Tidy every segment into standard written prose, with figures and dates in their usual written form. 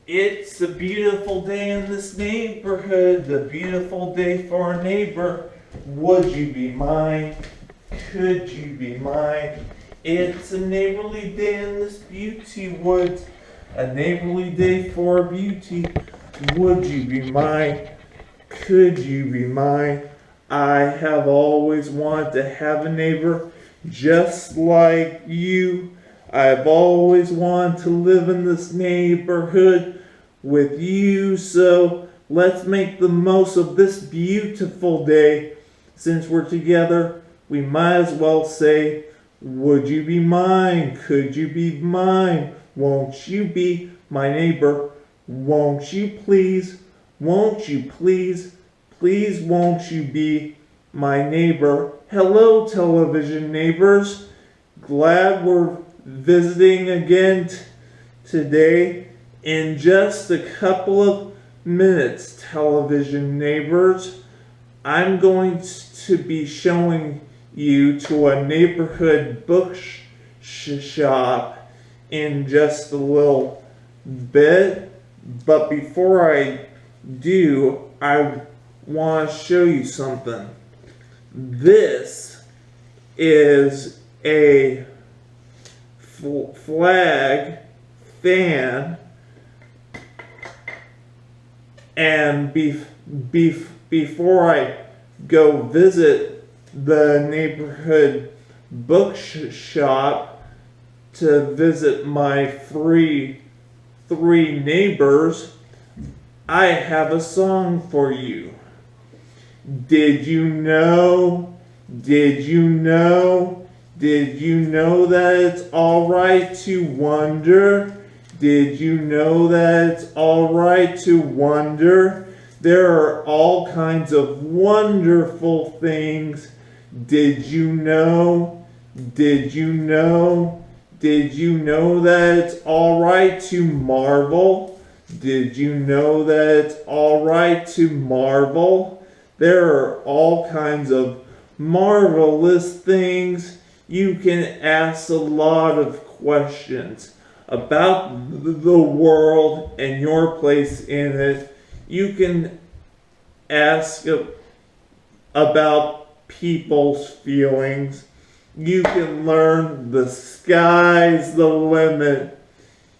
It's a beautiful day in this neighborhood, a beautiful day for a neighbor. Would you be mine? Could you be mine? It's a neighborly day in this beauty woods, a neighborly day for beauty. Would you be mine? Could you be mine? I have always wanted to have a neighbor just like you. I've always wanted to live in this neighborhood with you, so let's make the most of this beautiful day. Since we're together, we might as well say, would you be mine? Could you be mine? Won't you be my neighbor? Won't you please? Won't you please? Please won't you be my neighbor? Hello, television neighbors. Glad we're visiting again today. In just a couple of minutes, television neighbors, I'm going to be showing you to a neighborhood bookshop in just a little bit. But before I do, I want to show you something. This is a flag fan, and before I go visit the neighborhood bookshop to visit my three neighbors, I have a song for you. Did you know? Did you know? Did you know that it's alright to wonder? Did you know that it's alright to wonder? There are all kinds of wonderful things. Did you know? Did you know? Did you know that it's alright to marvel? Did you know that it's alright to marvel? There are all kinds of marvelous things. You can ask a lot of questions about the world and your place in it. You can ask about people's feelings. You can learn the sky's the limit.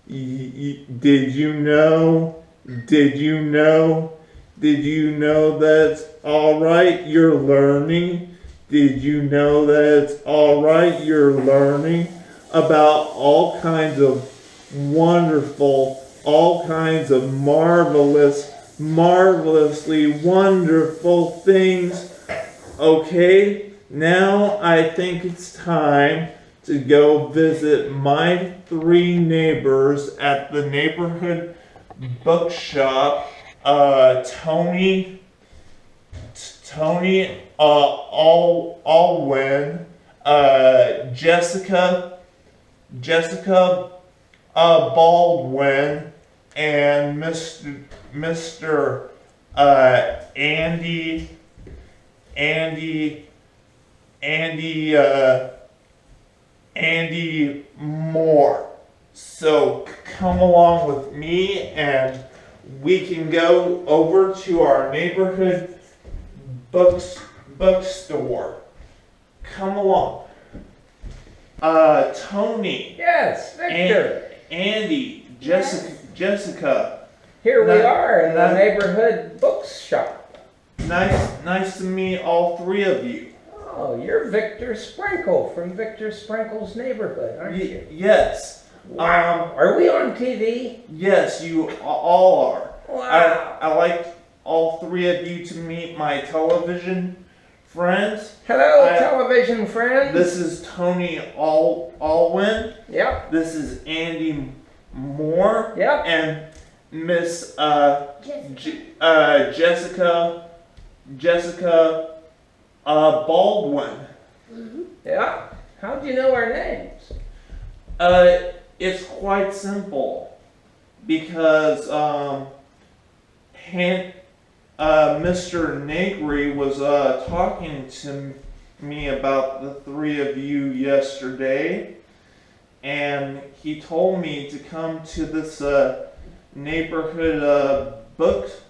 Did you know? Did you know? Did you know that's alright? You're learning. Did you know that it's alright? You're learning about all kinds of wonderful, all kinds of marvelously wonderful things. Okay, now I think it's time to go visit my three neighbors at the neighborhood bookshop. Tony, Alwyn, Jessica, Baldwin, and Mr. Andy Moore. So come along with me and we can go over to our neighborhood bookstore. Come along. Tony. Yes, Victor. Andy, Jessica. Here we are in the neighborhood bookshop. Nice to meet all three of you. Oh, you're Victor Sprinkle from Victor Sprinkle's neighborhood, aren't you? Yes. Wow. Are we on TV? Yes, you all are. Wow. I like all three of you to meet my television friends. Hello, television friends. This is Tony Alwyn. Yep. This is Andy Moore. Yep. And Miss Jessica Baldwin. Mm-hmm. Yeah. How do you know our names? It's quite simple because Mr. Negri was talking to me about the three of you yesterday, and he told me to come to this neighborhood books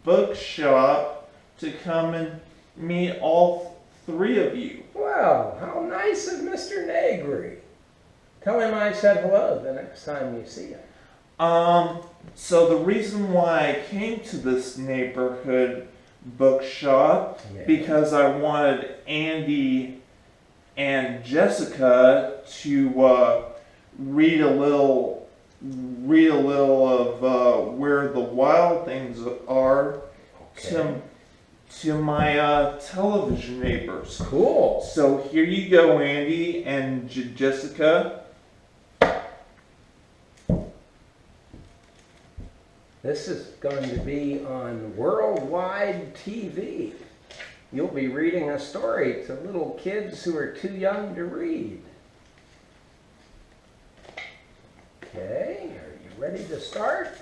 bookshop to come and meet all three of you. Well, how nice of Mr. Negri. Tell him I said hello the next time you see him. So the reason why I came to this neighborhood bookshop, because I wanted Andy and Jessica to read a little of where the wild things are to my television neighbors. Cool. So here you go, Andy and Jessica. This is going to be on worldwide TV. You'll be reading a story to little kids who are too young to read. Okay, are you ready to start?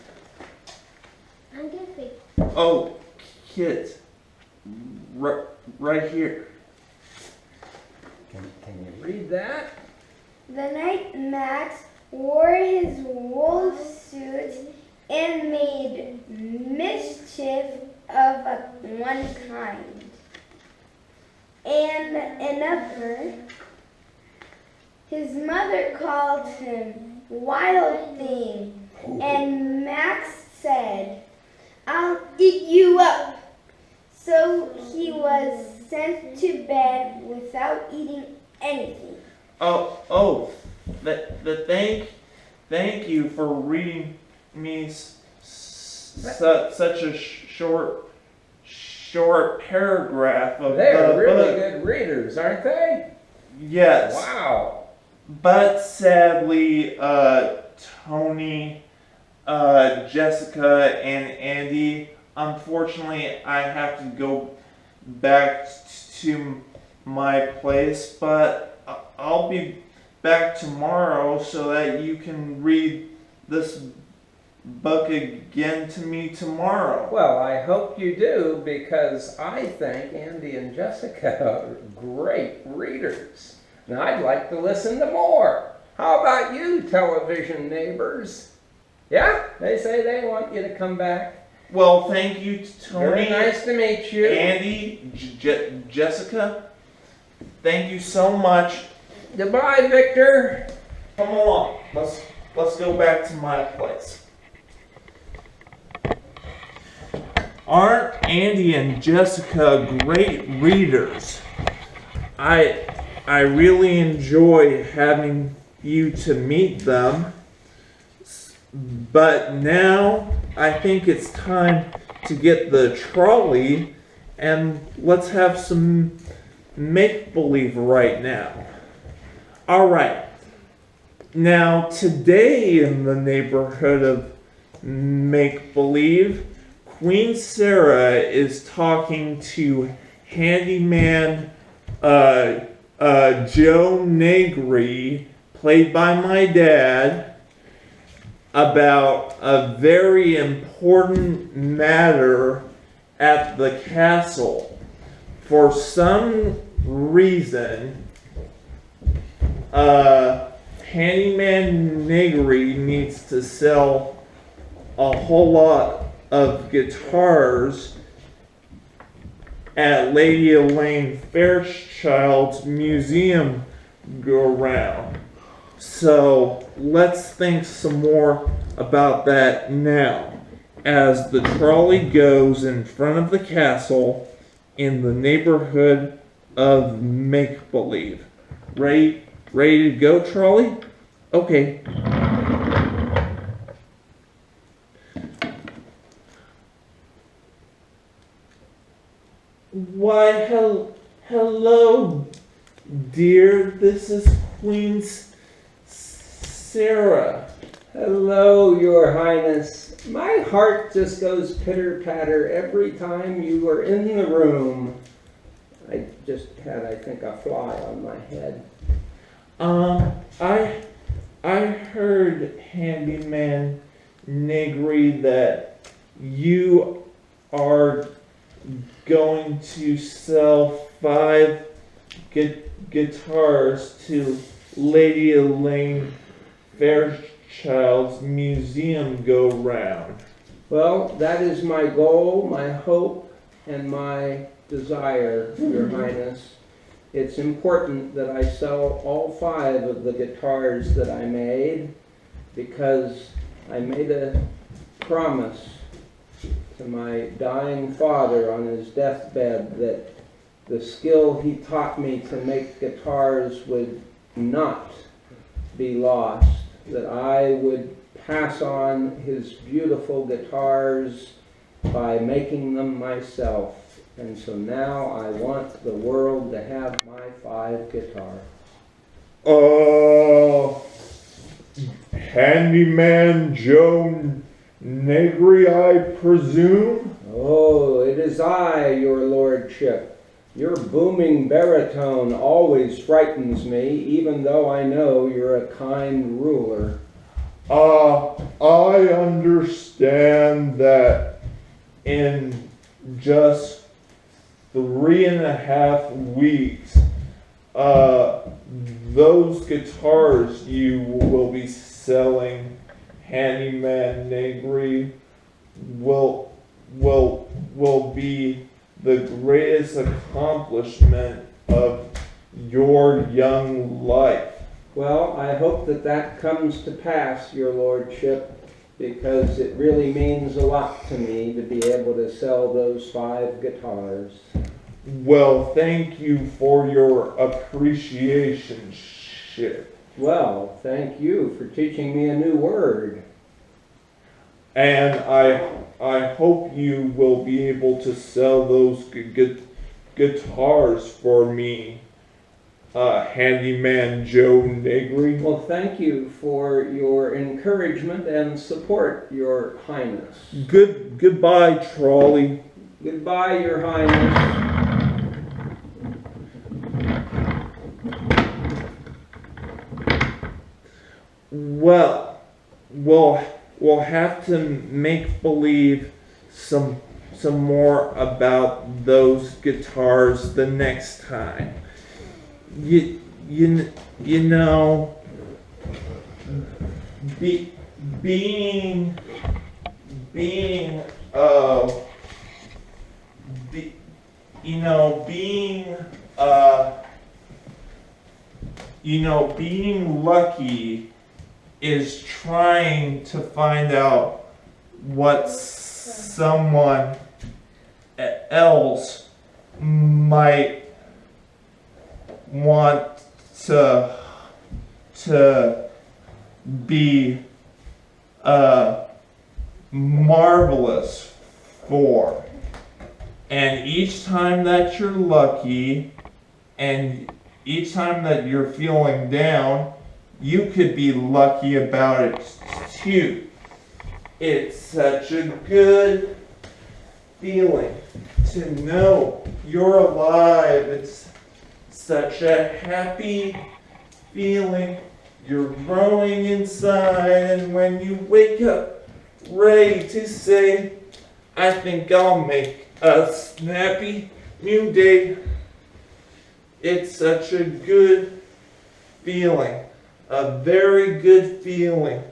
I'm good. Oh, kids, right here. Can you read that? The night Max wore his wool suit and made mischief of one kind and another. His mother called him Wild Thing, and Max said, "I'll eat you up." So he was sent to bed without eating anything. Thank you for reading me such a short paragraph of They're the really book. good readers, aren't they? Yes. Wow. But sadly, Tony, Jessica, and Andy, unfortunately, I have to go back to my place, but I'll be back tomorrow so that you can read this book again to me tomorrow. Well, I hope you do, because I think Andy and Jessica are great readers. Now, I'd like to listen to more. How about you, television neighbors? Yeah? They say they want you to come back. Well, thank you, Tony. Very nice to meet you. Andy, Jessica, thank you so much. Goodbye, Victor. Come along. Let's go back to my place. Aren't Andy and Jessica great readers? I really enjoy having you to meet them. But now I think it's time to get the trolley and let's have some make-believe right now. Alright, now today in the neighborhood of make-believe, Queen Sarah is talking to handyman Joe Negri, played by my dad, about a very important matter at the castle. For some reason, handyman Negri needs to sell a whole lot of guitars at Lady Elaine Fairchild's museum go around. So let's think some more about that now, as the trolley goes in front of the castle in the neighborhood of make-believe. Ready to go, trolley? Okay. Why, hello, dear. This is Queen Sarah. Hello, Your Highness. My heart just goes pitter-patter every time you are in the room. I just had, I think, a fly on my head. I heard, handyman Negri, that you are going to sell 5 guitars to Lady Elaine Fairchild child's museum go round? Well, that is my goal, my hope, and my desire, Your Highness. It's important that I sell all 5 of the guitars that I made, because I made a promise to my dying father on his deathbed that the skill he taught me to make guitars would not be lost, that I would pass on his beautiful guitars by making them myself. And so now I want the world to have my 5 guitars. Handyman Joe Negri, I presume? Oh, it is I, your lordship. Your booming baritone always frightens me, even though I know you're a kind ruler. I understand that in just 3.5 weeks, those guitars you will be selling, Handyman Negri, will be the greatest accomplishment of your young life. Well, I hope that that comes to pass, your lordship, because it really means a lot to me to be able to sell those 5 guitars. Well, thank you for your appreciation, Ship. Well, thank you for teaching me a new word. And I hope you will be able to sell those guitars for me, Handyman Joe Negri. Well, thank you for your encouragement and support, Your Highness. Goodbye, Trolley. Goodbye, Your Highness. Well, we'll have to make believe some more about those guitars the next time. You know, being lucky is trying to find out what someone else might want to be marvelous for. And each time that you're lucky, and each time that you're feeling down, you could be lucky about it too. It's such a good feeling to know you're alive. It's such a happy feeling. You're growing inside, and when you wake up ready to say, I think I'll make a snappy new day, it's such a good feeling. A very good feeling.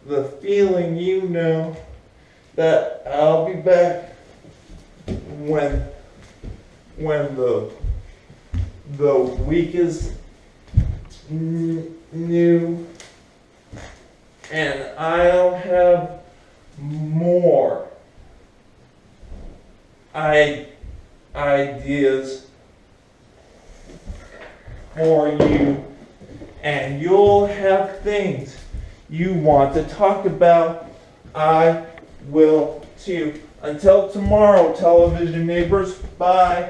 The feeling you know that I'll be back when the week is new, and I'll have more ideas for you, and you'll have things you want to talk about. I will too. Until tomorrow, television neighbors, bye.